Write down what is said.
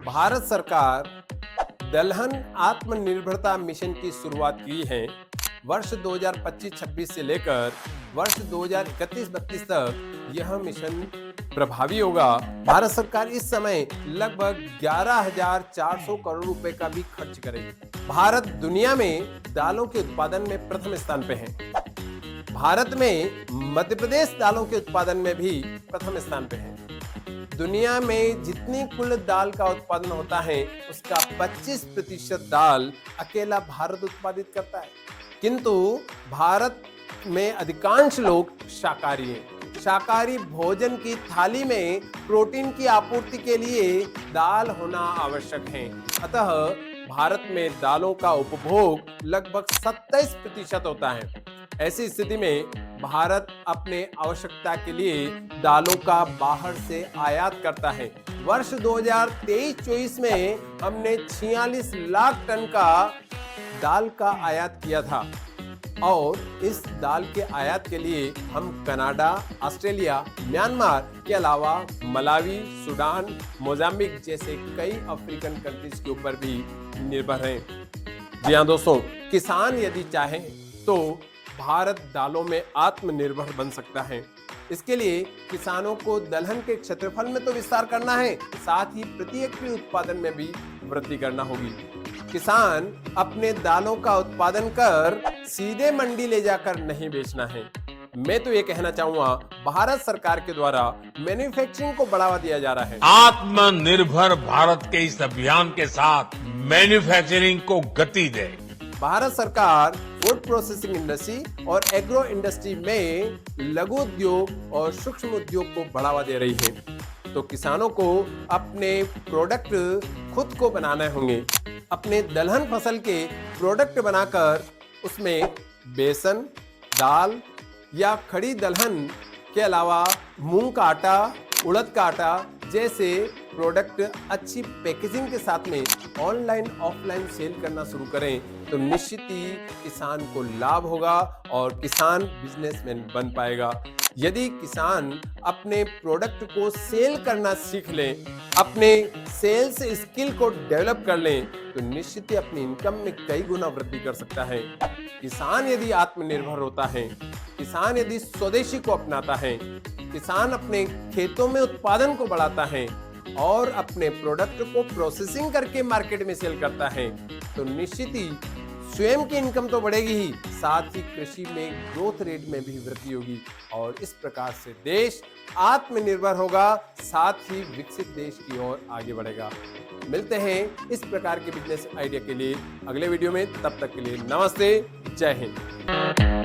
भारत सरकार दलहन आत्मनिर्भरता मिशन की शुरुआत की है। वर्ष 2025-26 से लेकर वर्ष 2031-32 तक यह मिशन प्रभावी होगा। भारत सरकार इस समय लगभग 11,400 करोड़ रुपए का भी खर्च करेगी। भारत दुनिया में दालों के उत्पादन में प्रथम स्थान पे है। भारत में मध्य प्रदेश दालों के उत्पादन में भी प्रथम स्थान पे है। दुनिया में जितनी कुल दाल का उत्पादन होता है उसका 25% दाल अकेला भारत उत्पादित करता है। किंतु भारत में अधिकांश लोग शाकाहारी हैं। शाकाहारी भोजन की थाली में प्रोटीन की आपूर्ति के लिए दाल होना आवश्यक है। अतः भारत में दालों का उपभोग लगभग 27% होता है। ऐसी स्थिति में भारत अपने आवश्यकता के लिए दालों का बाहर से आयात करता है। वर्ष 2023-24 में हमने 46 लाख टन का दाल का आयात किया था और इस दाल के आयात के लिए हम कनाडा, ऑस्ट्रेलिया, म्यांमार के अलावा मलावी, सूडान, मोजाम्बिक जैसे कई अफ्रीकन कंट्रीज के ऊपर भी निर्भर हैं। जी हाँ दोस्तों, किसान यदि चाहे तो भारत दालों में आत्मनिर्भर बन सकता है। इसके लिए किसानों को दलहन के क्षेत्रफल में तो विस्तार करना है, साथ ही प्रति हेक्टेयर उत्पादन में भी वृद्धि करना होगी। किसान अपने दालों का उत्पादन कर सीधे मंडी ले जाकर नहीं बेचना है। मैं तो ये कहना चाहूंगा, भारत सरकार के द्वारा मैन्युफैक्चरिंग को बढ़ावा दिया जा रहा है। आत्मनिर्भर भारत के इस अभियान के साथ मैन्युफैक्चरिंग को गति दे। भारत सरकार फूड प्रोसेसिंग इंडस्ट्री और एग्रो इंडस्ट्री में लघु उद्योग और सूक्ष्म उद्योग को बढ़ावा दे रही है। तो किसानों को अपने प्रोडक्ट खुद को बनाने होंगे। अपने दलहन फसल के प्रोडक्ट बनाकर उसमें बेसन, दाल या खड़ी दलहन के अलावा मूंग का आटा, उड़द का आटा जैसे प्रोडक्ट अच्छी पैकेजिंग के साथ में ऑनलाइन ऑफलाइन सेल करना शुरू करें तो निश्चित ही किसान को लाभ होगा और किसान बिजनेसमैन बन पाएगा। यदि किसान अपने प्रोडक्ट को सेल करना सीख लें, अपने सेल्स स्किल को डेवलप कर लें तो निश्चित ही अपनी इनकम में कई गुना वृद्धि कर सकता है। किसान यदि आत्मनिर्भर होता है, किसान यदि स्वदेशी को अपनाता है, किसान अपने खेतों में उत्पादन को बढ़ाता है और अपने प्रोडक्ट को प्रोसेसिंग करके मार्केट में सेल करता है तो निश्चित ही स्वयं की इनकम तो बढ़ेगी ही, साथ ही कृषि में ग्रोथ रेट में भी वृद्धि होगी और इस प्रकार से देश आत्मनिर्भर होगा, साथ ही विकसित देश की ओर आगे बढ़ेगा। मिलते हैं इस प्रकार के बिजनेस आइडिया के लिए अगले वीडियो में। तब तक के लिए नमस्ते, जय हिंद।